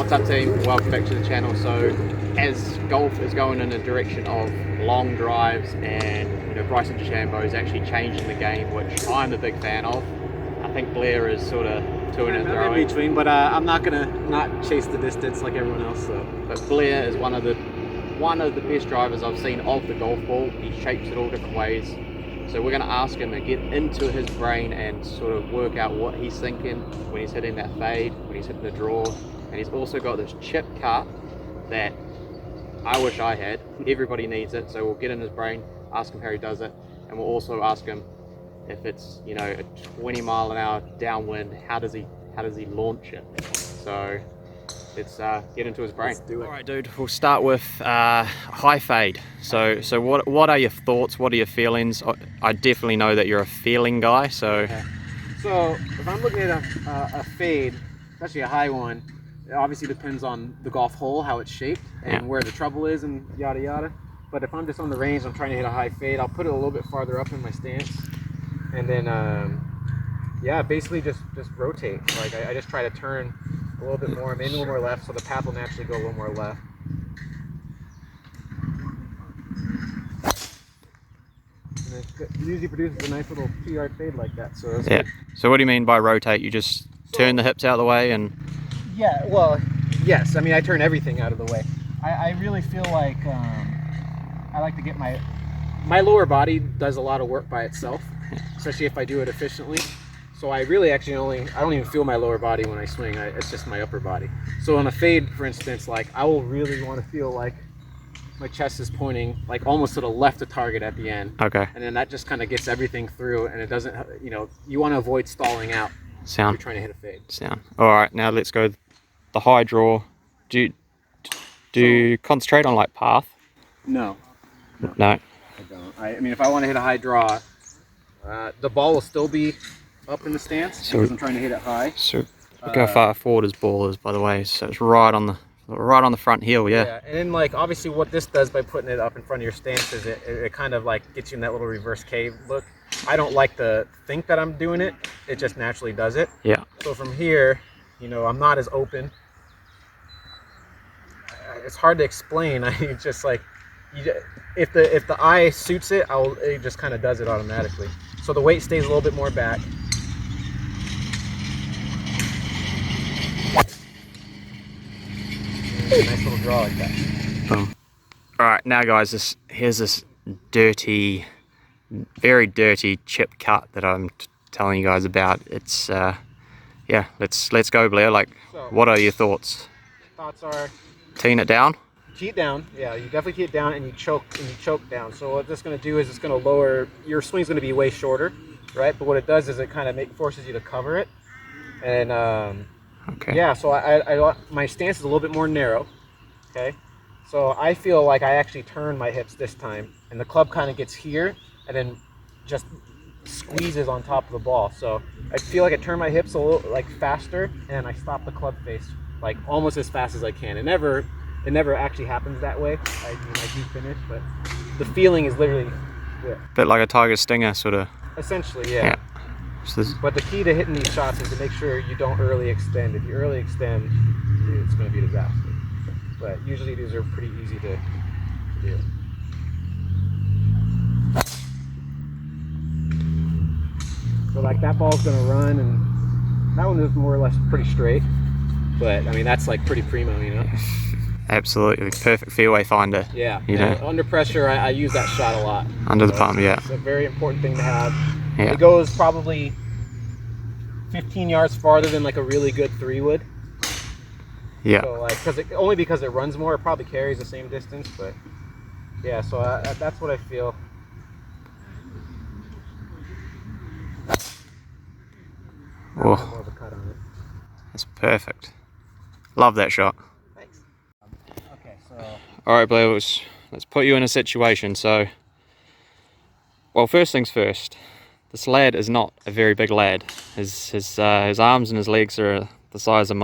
What's up team, welcome back to the channel. So as golf is going in a direction of long drives and Bryson DeChambeau is actually changing the game, which I'm a big fan of. I think Blair is sort of doing it throwing. In between, but I'm not gonna not chase the distance like everyone else. So, but Blair is one of the best drivers I've seen of the golf ball. He shapes it all different ways. So we're going to ask him and get into his brain and sort of work out what he's thinking when he's hitting that fade, when he's hitting the draw. And he's also got this chip cut that I wish I had. Everybody needs it. So we'll get in his brain, ask him how he does it, and we'll also ask him if it's a 20 mile an hour downwind, how does he launch it? So let's get into his brain. Let's do it. All right, dude. We'll start with high fade. So what are your thoughts? What are your feelings? I definitely know that you're a feeling guy. So, okay. So if I'm looking at a fade, especially a high one, it obviously depends on the golf hole, how it's shaped, and where the trouble is, and yada yada. But if I'm just on the range, I'm trying to hit a high fade, I'll put it a little bit farther up in my stance, and then basically just rotate. Like I just try to turn a little bit more, maybe a little more left, so the path will naturally go a little more left. And it usually produces a nice little 2-yard fade like that. So that's good. So what do you mean by rotate? You just turn the hips out of the way and... Yeah, well, yes. I mean, I turn everything out of the way. I really feel like I like to get my lower body does a lot of work by itself, especially if I do it efficiently. So I really I don't even feel my lower body when I swing. It's just my upper body. So on a fade, for instance, like I will really want to feel like my chest is pointing like almost to the left of target at the end. Okay. And then that just kind of gets everything through, and it doesn't, you want to avoid stalling out. Sound. If you're trying to hit a fade. Sound. All right, now let's go the high draw. Do you concentrate on like path? No. No. I don't. I mean, if I want to hit a high draw, the ball will still be up in the stance because I'm trying to hit it high. So look how far forward his ball is, by the way. So it's right on the front heel, yeah. And then like obviously what this does by putting it up in front of your stance is it kind of like gets you in that little reverse K look. I don't like to think that I'm doing it. It just naturally does it. Yeah. So from here, I'm not as open. It's hard to explain. I just like, if the eye suits it, it just kind of does it automatically. So the weight stays a little bit more back. Nice little draw like that. Boom. All right, now guys, here's this dirty, very dirty chip cut that I'm telling you guys about. It's yeah, let's go, Blair. Like, so, what are your thoughts? Thoughts are teeing it down. Tee it down. Yeah, you definitely tee it down, and you choke down. So what this is going to do is it's going to lower your swing's going to be way shorter, right? But what it does is it kind of forces you to cover it, and okay. Yeah. So my stance is a little bit more narrow. Okay. So I feel like I actually turn my hips this time, and the club kind of gets here, and then just squeezes on top of the ball. So I feel like I turn my hips a little like faster, and then I stop the club face like almost as fast as I can. It never actually happens that way. I do finish, but the feeling is literally bit like a tiger stinger, sort of. Essentially, yeah. So but the key to hitting these shots is to make sure you don't early extend. If you early extend, it's going to be a disaster. But usually these are pretty easy to do. So like that ball's going to run, and that one is more or less pretty straight. But I mean, that's like pretty primo, Absolutely, perfect fairway finder. Yeah, under pressure, I use that shot a lot. Under the palm, yeah. It's a very important thing to have. Yeah. It goes probably 15 yards farther than like a really good 3 would. Yeah. So like, only because it runs more, it probably carries the same distance, but yeah. So that's what I feel. Oh, more of a cut on it. That's perfect. Love that shot. Thanks. Okay, so. All right, Blair, let's put you in a situation. So, well, first things first. This lad is not a very big lad. His arms and his legs are the size of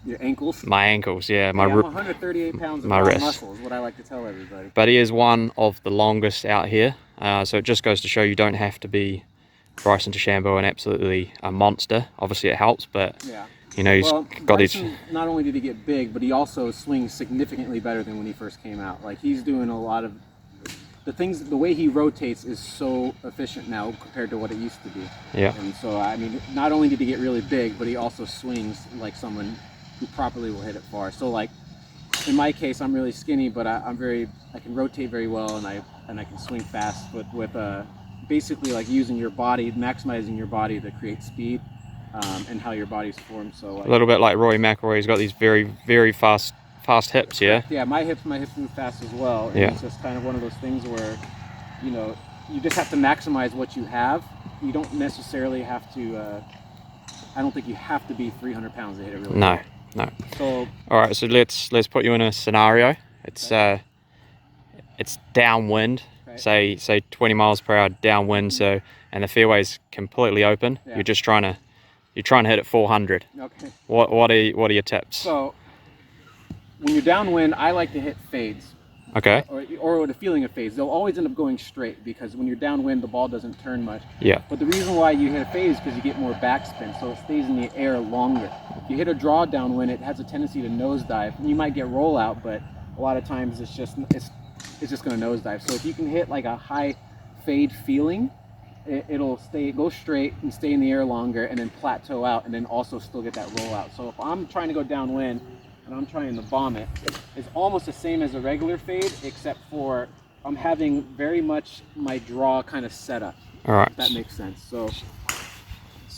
your ankles. My ankles, yeah. I'm 138 pounds of muscle is what I like to tell everybody. But he is one of the longest out here. So it just goes to show you don't have to be Bryson DeChambeau and absolutely a monster. Obviously it helps, but You know, he's Well, got his... Bryson, not only did he get big, but he also swings significantly better than when he first came out. Like, he's doing a lot of the things. The way he rotates is so efficient now compared to what it used to be. Yeah. And so, I mean, not only did he get really big, but he also swings like someone who properly will hit it far. So, like, in my case, I'm really skinny, but I can rotate very well, and I can swing fast with basically like using your body, maximizing your body to create speed, and how your body's formed. So like, A little bit like Rory McIlroy, he's got these very, very fast hips, yeah? Yeah, my hips move fast as well. And Yeah. it's just kind of one of those things where, you know, you just have to maximize what you have. You don't necessarily have to, I don't think you have to be 300 pounds to hit it really No, well. no. So, All right, so let's put you in a scenario. It's downwind, okay. say 20 miles per hour downwind, so, and the fairway's completely open. Yeah. You're trying to hit it 400. Okay. What are your tips? So, when you're downwind, I like to hit fades. Okay. Or the feeling of fades. They'll always end up going straight because when you're downwind, the ball doesn't turn much. Yeah. But the reason why you hit a fade is because you get more backspin, so it stays in the air longer. If you hit a draw downwind, it has a tendency to nosedive. You might get rollout, but a lot of times it's just going to nosedive. So if you can hit like a high fade feeling, it'll go straight and stay in the air longer, and then plateau out, and then also still get that rollout. So if I'm trying to go downwind and I'm trying to bomb it, it's almost the same as a regular fade, except for I'm having very much my draw kind of set up. All right. If that makes sense. So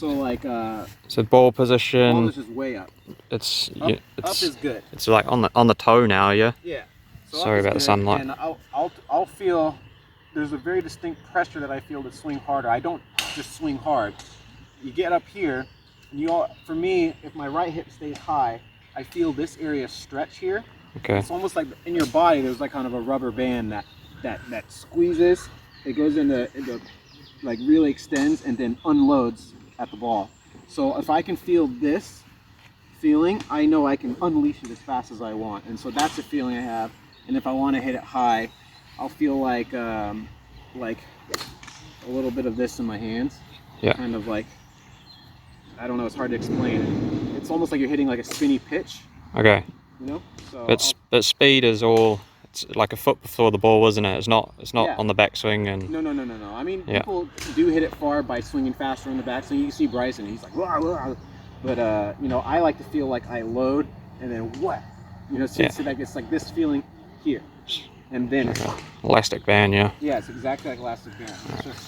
like so ball position. ball is just way up. It's Up is good. It's like on the toe now, yeah. Yeah. So Sorry up is about the good, sunlight. And I'll feel there's a very distinct pressure that I feel to swing harder. I don't just swing hard. You get up here, and for me, if my right hip stays high, I feel this area stretch here. Okay. It's almost like in your body there's like kind of a rubber band that squeezes. It goes into like really extends and then unloads at the ball. So if I can feel this feeling, I know I can unleash it as fast as I want. And so that's the feeling I have. And if I want to hit it high, I'll feel like a little bit of this in my hands. Yeah. Kind of like, I don't know, it's hard to explain. It's almost like you're hitting like a spinny pitch, Okay. you know? So But speed is all. It's like a foot before the ball, isn't it? It's not Yeah. on the backswing and. No. I mean, Yeah. people do hit it far by swinging faster on the backswing. You can see Bryson, he's like, wah, wah. But you know, I like to feel like I load and then what? You know, so like it's like this feeling here, and then Elastic band, yeah. yeah, it's exactly like elastic band.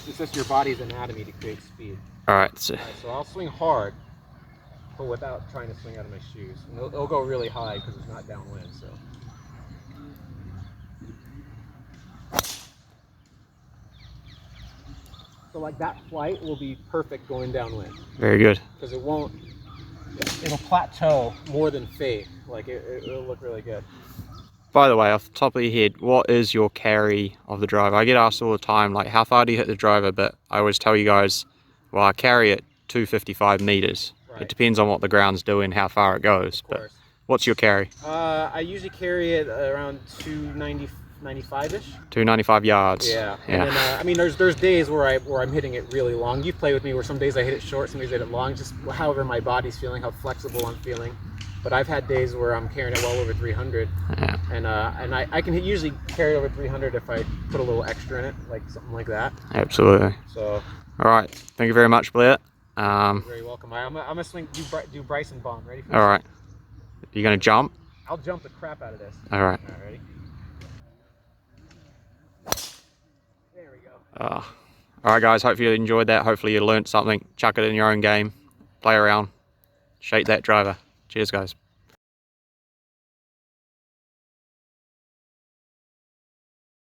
It's just your body's anatomy to create speed. All right. So, So I'll swing hard, but without trying to swing out of my shoes. And it'll go really high because it's not downwind. So like that flight will be perfect going downwind very good. because it'll plateau more than fade. Like it'll look really good. By the way, off the top of your head, what is your carry of the driver? I get asked all the time, like, how far do you hit the driver? But I always tell you guys, well, I carry it 255 meters. Right. It depends on what the ground's doing, how far it goes. Of But course. what's your carry? I usually carry it around 295-ish. 295 yards. Yeah. Yeah. And then, I mean, there's days where I'm hitting it really long. You play with me where some days I hit it short, some days I hit it long, just however my body's feeling, how flexible I'm feeling. But I've had days where I'm carrying it well over 300. Yeah. And I can usually carry it over 300 if I put a little extra in it, like something like that. Absolutely. So. All right. Thank you very much, Blair. You're very welcome. I'm gonna swing. Do Bryson bomb. Ready for this? All right. You gonna jump? I'll jump the crap out of this. All right. All right, ready? There we go. All right, guys. Hopefully you enjoyed that. Hopefully you learned something. Chuck it in your own game. Play around. Shake that driver. Cheers, guys.